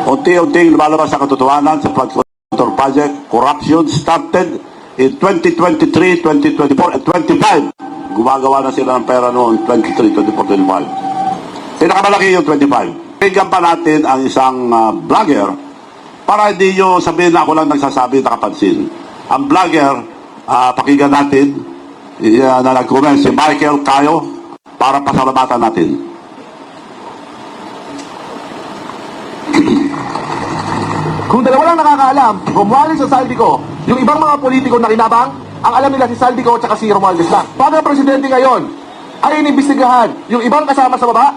unti-unting lumalabas sa katotohanan sa flood control project. Corruption started in 2023, 2024, and 25. Gumagawa na sila ng pera noon 23, 24, 25. Pinakamalaki yung 25. Bigyan pa natin ang isang vlogger para hindi nyo sabihin na ako lang nagsasabi nakapansin. Ang vlogger, pakinggan natin na nag-comment si Michael Cayo para pasalamatan natin. Kung dalawa lang nakakaalam, Romualdez sa Saldico, yung ibang mga politiko na kinabang, ang alam nila si Saldico at saka si Romualdez lang. Pag ang presidente ngayon ay inimbestigahan yung ibang kasama sa baba,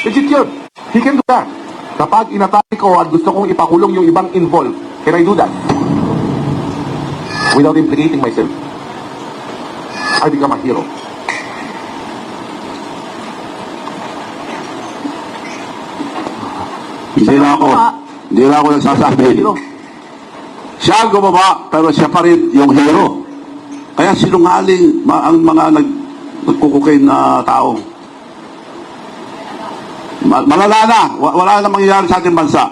legit yun. He can do that. Kapag inatake ko at gusto kong ipakulong yung ibang involved, can I do that? Without implicating myself. I become a hero. Hindi na ako nagsasabi. Siya ang gumawa, pero siya pa rin yung hero. Kaya sinungaling ang mga nagkukukain na tao. Malala na. Wala na mangyayari sa ating bansa.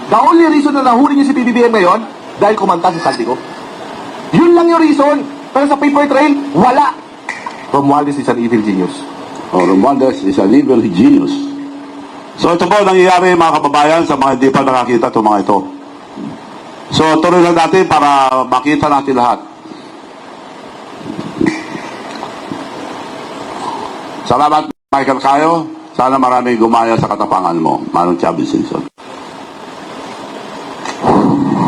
The only reason na nahuli niyo si PBBM ngayon, dahil kumanta si Saldico. Yun lang yung reason. Pero sa paper trail, wala. Romualdez is an evil genius. Romualdez is an evil genius. So ito po nangyayari mga kababayan sa mga hindi pa nakakita itong mga ito. So tuloy lang natin para makita natin lahat. Salamat Michael Cayo. Sana maraming gumaya sa katapangan mo, Manong Chavez Singson.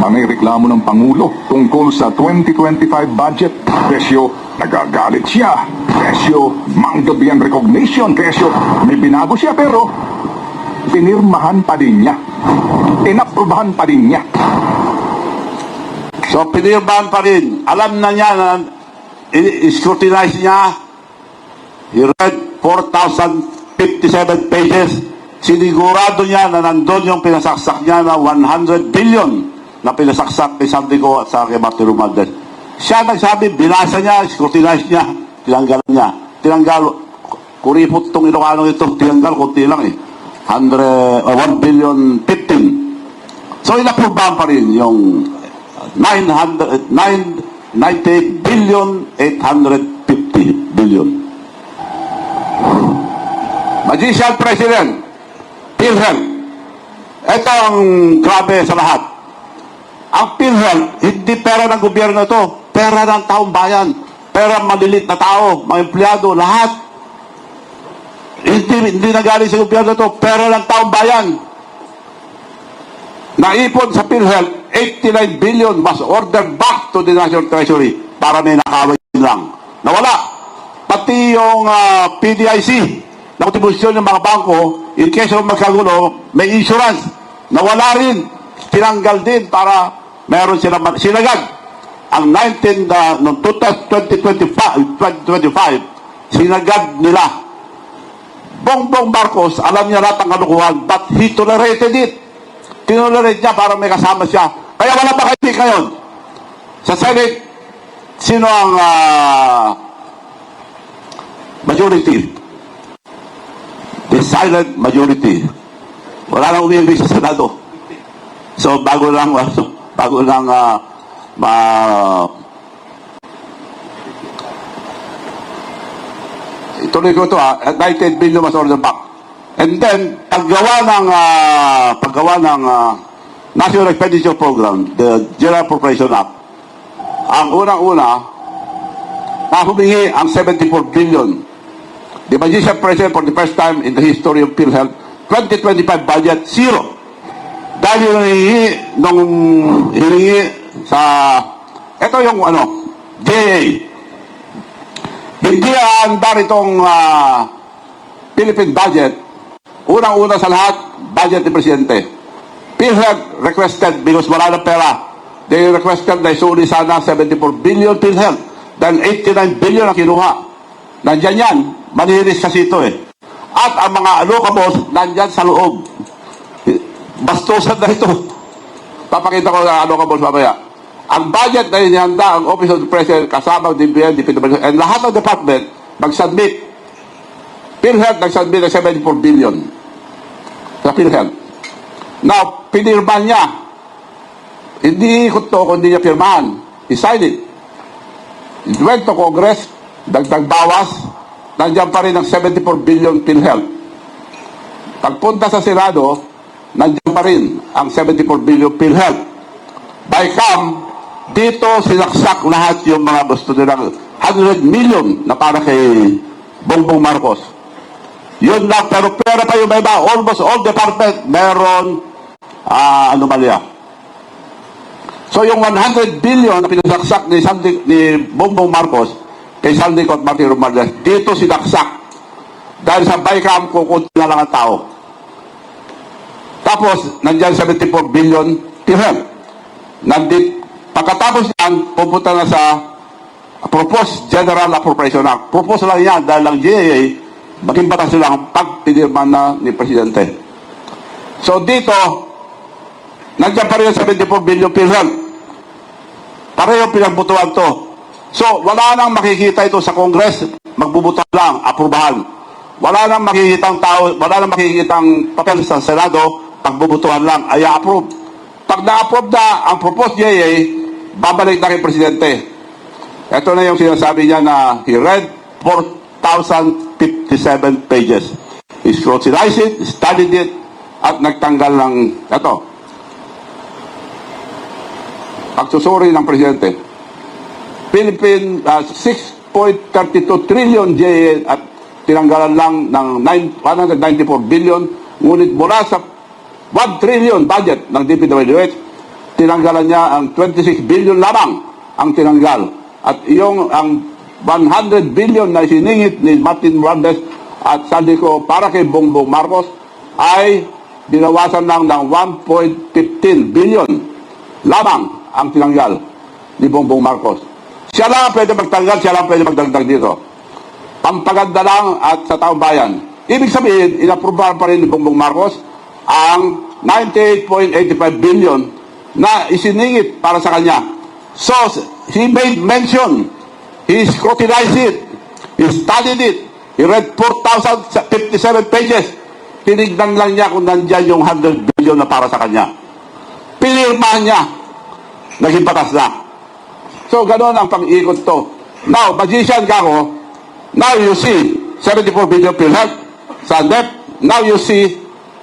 Ang reklamo ng Pangulo tungkol sa 2025 budget. Presyo, nagagalit siya. Presyo, Manggabian recognition. Presyo, may binago siya pero pinirmahan pa din niya. Inaprubahan pa din niya. So pinirmahan pa rin. Alam na niya na scrutinize niya. He read 4,057 pages. Sinigurado niya na nandun yung pinasaksak niya na 100 billion na pinasaksak kay Saldico at sa kay Martin Romualdez. Siya nagsabi, binasa niya, scrutinize niya, tinanggalan niya. Tinanggal, kuripot itong Ilocano ito, tinanggal, kunti lang eh. 1 billion 15. So inaprubahan pa rin yung 98 billion 850 billion. Magician President, PhilHealth. Ito ang grabe sa lahat. Ang PhilHealth, hindi pera ng gobyerno ito. Pera ng taong bayan. Pera malilit na tao, mga empleyado, lahat. Hindi nagaling sa gobyerno ito. Pera ng taong bayan. Naipon sa PhilHealth, 89 billion was ordered back to the National Treasury para may nakawin lang. Nawala. Pati yung PDIC, na kontribusyon ng mga bangko, in case of magkagulo, may insurance. Nawala rin. Tinanggal din para meron silang sinagad. Ang 2025, sinagad nila. Bongbong Marcos, alam niya lahat ang kalukuhan, but he tolerated it. Tinolerate niya para may kasama siya. Kaya wala pa kayo ngayon. Sa Senate, sino ang majority? The silent majority. Wala nang umiibig sa Senado. So bago lang ituloy ko ito 19 billion mas order back. And then paggawa ng National Expenditure Program, the General Appropriation Act, ang unang-una humingi ang 74 billion. The Magician President for the first time in the history of PhilHealth, 2025 budget, zero. Dahil yung hiningi sa, ito yung DA. Hindi aandar itong Philippine budget. Unang-una sa lahat, budget ni Presidente. PhilHealth requested, because wala ng pera, they requested na isuli sana 74 billion PhilHealth. Then 89 billion ang kinuha. Nandyan yan. Maniris kasi ito eh. At ang mga allocables, nandyan sa loob. Bastusan na ito. Papakita ko na allocables mamaya. Ang budget na inihanda, ang Office of the President, kasama ang DBM, DPWH, and lahat ng department, nag-submit. PhilHealth nag-submit ng 74 billion. sa PhilHealth. Now, pinirman niya. Hindi ko to, kundi niya pirmahan. He signed it. It went to Congress, dagdag bawas, nandiyan pa rin ang 74 billion PhilHealth. Pagpunta sa Senado, nandiyan pa rin ang 74 billion PhilHealth. By come, dito sinaksak lahat yung mga gusto nilang 100 million na para kay Bongbong Marcos. Yun lang, pero pera pa yung may iba. Almost all department, meron anomalya. So yung 100 billion na pinasaksak ni Bongbong Marcos kay Saldico at Martin Romualdez, dito sinaksak. Dahil sa BICAM, kukunti na lang ang tao. Tapos, nandyan 74 billion PhilHealth. Pagkatapos yan, pupunta na sa Proposed General Appropriation Act. Propose lang yan dahil ang GAA, maging batas lang pag pinirman na ni Presidente. So dito, nandiyan pa rin 74 billion PhilHealth. Pareho pinagbutuan to. So, wala nang makikita ito sa Congress, magbubutan lang, aprubahan. Wala nang makikitang tao, wala nang makikitang papel sa Senado, pagbubutuhan lang, ay approve. Pag na-approve na ang proposed GAA, babalik na kay Presidente. Ito na yung sinasabi niya na he read 4,057 pages. He scrutinized it, studied it, at nagtanggal ng, ito, pagsusuri ng Presidente. Philippine 6.32 trillion GAA at tinanggalan lang ng 194 billion, ngunit mula sa 1 trillion budget ng DPWH, tinanggalan niya ang 26 billion lamang ang tinanggal. At yung ang 100 billion na siningit ni Martin Romualdez at Saldico para kay Bongbong Marcos ay dinawasan lang ng 1.15 billion lamang ang tinanggal ni Bongbong Marcos. Siya lang pwede magtanggal, siya lang pwede magdagdag dito. Pampaganda lang at sa taong bayan. Ibig sabihin, inaprubahan pa rin ni Bongbong Marcos ang 98.85 billion na isiningit para sa kanya. So, he made mention, he scrutinized it, he studied it, he read 4,057 pages. Tinignan lang niya kung nandyan yung 100 billion na para sa kanya. Pinirmahan niya, naging batas na. So, ganoon ang pang-ikot to. Now, magician ka ako, now you see 74 billion PhilHealth sa NEP, now you see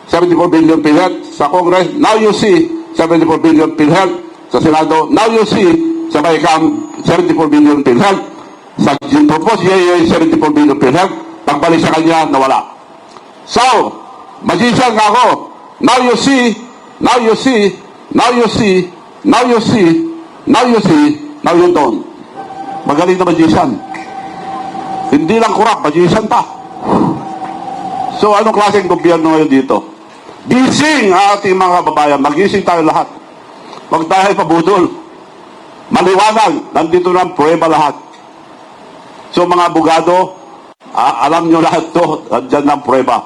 74 billion PhilHealth sa Congress, now you see 74 billion PhilHealth sa Senado, now you see sa BICAM 74 billion PhilHealth, sa proposed GAA 74 billion PhilHealth, pagbalik sa kanya, nawala. So, magician ka ako, now you see, now you see, now you see, now you see, now you see, now you don't. Magaling na magician. Hindi lang kurap, magician pa. So, anong klaseng gobyerno ngayon dito? Gising ang ating mga kababayan. Magising tayo lahat. Huwag tayo pabudol. Maliwanag. Nandito na ang prueba lahat. So, mga abogado, alam nyo lahat to. Nandyan na ang prueba.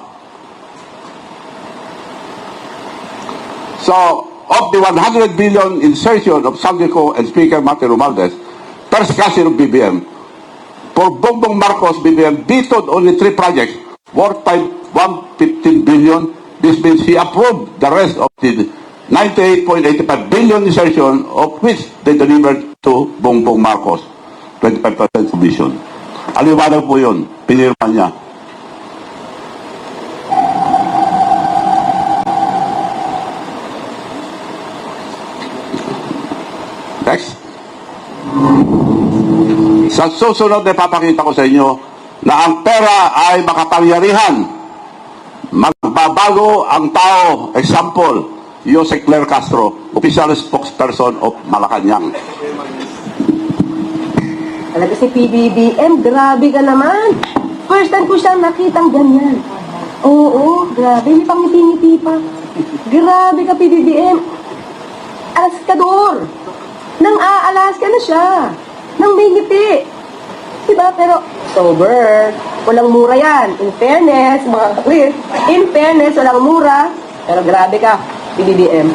So, of the 100 billion insertion of Saldico and Speaker Martin Romualdez, first casting of BBM, for Bongbong Marcos, BBM vetoed only 3 projects worth 115 billion. This means he approved the rest of the 98.85 billion insertion, of which they delivered to Bongbong Marcos, 25% commission. Aliwanag po yun, pinirma niya. Next. Sa susunod na papakita ko sa inyo na ang pera ay makapangyarihan. Magbabago ang tao. Example, Jose Claire Castro, official spokesperson of Malacanang. Talaga si PBBM, grabe ka naman. First time ko siyang nakitang ganyan. Oo, grabe, may pangiti-ngiti pa. Grabe ka, PBBM. Alaskador. Nang aalaska na siya. Nang may ngiti. Diba? Pero, sober. Walang mura yan. In fairness, mga kapatid. In fairness, walang mura. Pero grabe ka, PBBM.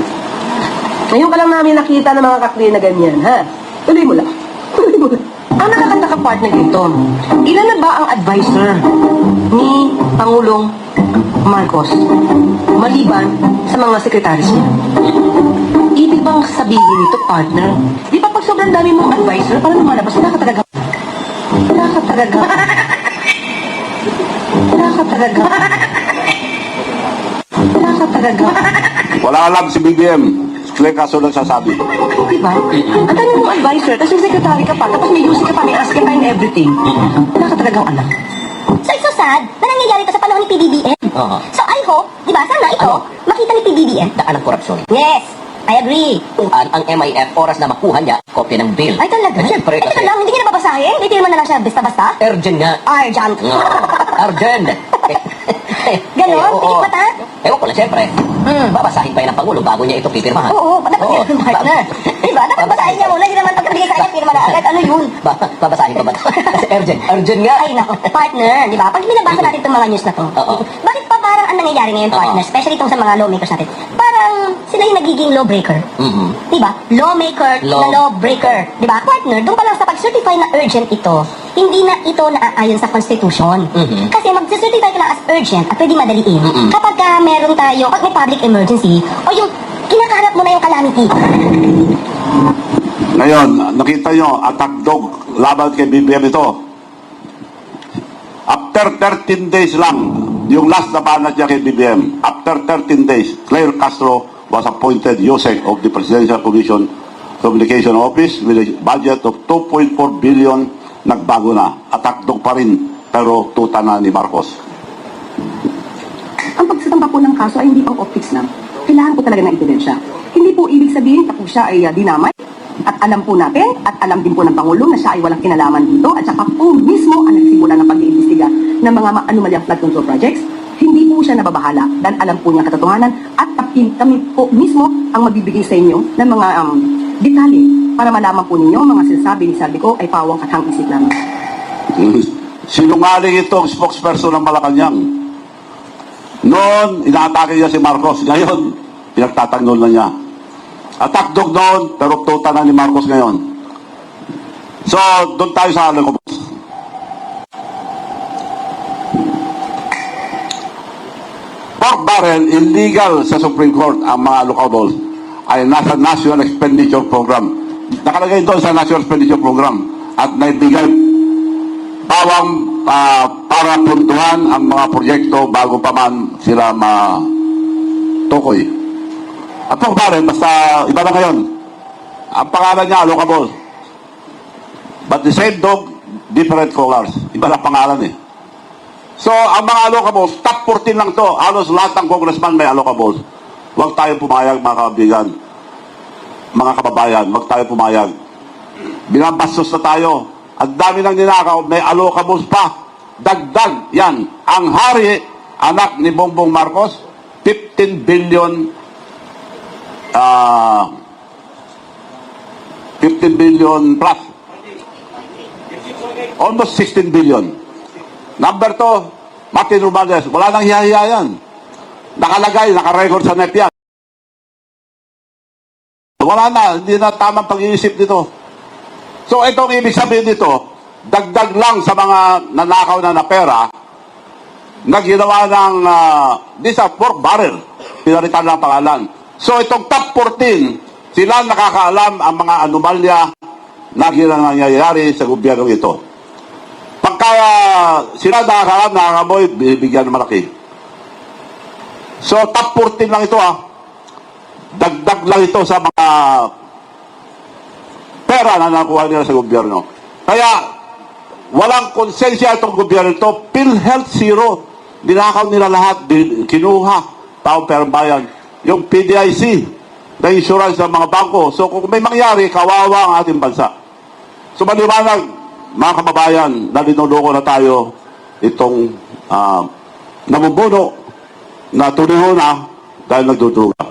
Ngayon ka lang namin nakita ng mga kakli na ganyan, ha? Tuloy mo lang. Tuloy mo lang. Ang nakakanta ka partner dito, ilan na ba ang advisor ni Pangulong Marcos maliban sa mga sekretaris niya? Ibig bang sabihin nito, partner? Di ba pag sobrang dami mong advisor, parang lumalabas, wala ka talaga. Wala ka talaga. Wala ka talaga. Wala ka talaga. Wala alam si BBM. Kaya kaso lang sasabi. Diba? Ang dami mong advisor, tapos may secretary ka pa, tapos may UC ka pa, may ask ka pa and everything. Wala ka talagang alam. So it's so sad na nangyayari ito sa panahon ni PBBM. Oo. So I hope, di ba, sana ito, Ano? makita ni PBBM. Daan ng korupsyon. Yes, I agree. Ang MIF, oras na makuha niya, kopya ng bill. Ay talaga? Siyempre, Teka kasi lang, hindi ka na babasahin? May pirma na lang siya basta-basta? urgent nga. Argent. Urgent. Ganon? Oo. Tikit mata? Ewan ko lang, siyempre. Babasahin pa yan ng Pangulo bago niya ito pipirmahan. Oo, dapat Oo. yan, partner. Di ba? Dapat basahin niya muna, hindi naman pagkabigay sa kanya, pirma na agad. Ano yun? Babasahin pa ba ito? Kasi urgent. Urgent nga. Ay, naku, partner, di ba? Pag binabasa natin itong mga news na to, Oo. bakit pa parang ang nangyayari ngayon, partner, Oo. especially itong sa mga lawmakers natin, parang sila yung nagiging lawbreaker. Mhm. Di ba? Lawmaker Law. na lawbreaker. Di ba? Partner, doon pa lang sa pag-certify na urgent ito, hindi na ito naaayon sa Constitution. Mhm. Kasi mag-certify ka lang as urgent at pwede madaliin. Mhm. Kapag meron tayo, pag may public emergency, o yung kinakaharap mo na yung calamity. Ngayon, nakita nyo, attack dog laban kay BBM ito. After 13 days lang, yung last na banat niya kay BBM, after 13 days, Claire Castro was appointed USEC of the Presidential Commission Communication Office with a budget of 2.4 billion. Nagbago na. Attack dog pa rin, pero tuta na ni Marcos. Ang pagsasampa po ng kaso ay hindi pang optics lang. Kailangan po talaga ng ebidensya. Hindi po ibig sabihin na po siya ay dinamay. At alam po natin, at alam din po ng Pangulo na siya ay walang kinalaman dito, at saka po mismo ang nagsimula ng pag-iimbestiga ng mga anomalyang flood control projects. Hindi po siya nababahala dahil alam po niya ang katotohanan at kami po mismo ang magbibigay sa inyo ng mga detalye para malaman po ninyo ang mga sinasabi ni Saldico ay pawang katang isip lamang. Sinungaling itong spokesperson ng Malacanang. Noon, inaatake niya si Marcos. Ngayon, pinagtatanggol na niya. Attack dog noon, pero tuta na ni Marcos ngayon. So, doon tayo sa ano ko. Pork barrel, illegal sa Supreme Court ang mga locables ay nasa National Expenditure Program. Nakalagay doon sa National Expenditure Program at naibigay pawang para puntuhan ang mga proyekto bago pa man sila matukoy. At pork barrel, basta iba na ngayon. Ang pangalan niya, allocable. But the same dog, different colors. Iba na pangalan eh. So, ang mga allocables, top 14 lang to. Halos lahat ng congressman may allocables. Huwag tayo pumayag, mga kaibigan. Mga kababayan, huwag tayo pumayag. Binabastos na tayo. Ang dami ng ninakaw, may allocables pa. Dagdag, yan. Ang hari, anak ni Bongbong Marcos, 15 billion 15 billion plus. Almost 16 billion. Number 2, Martin Romualdez. Wala nang hiya-hiya yan. Nakalagay, nakarecord sa NEP yan. Wala na, hindi na tamang pag-iisip dito. So, itong ibig sabihin dito, dagdag lang sa mga nanakaw na pera na ginawa ng this a pork barrel. Pinalitan lang pangalan. So, itong top 14, sila nakakaalam ang mga anomalya na nangyayari sa gobyerno ito. Pagka sila nakakaalam, nakakamoy, bibigyan ng malaki. So, top 14 lang ito Dagdag lang ito sa mga pera na nakuha nila sa gobyerno. Kaya, walang konsensya itong gobyerno ito. PhilHealth zero. Dinakaw nila lahat. Kinuha. Taong perang bayan. Yung PDIC na insurance ng mga bangko. So, kung may mangyari, kawawa ang ating bansa. So, maliwanag, mga kababayan, na linuloko na tayo itong namubuno na tuloy na dahil nagduduga.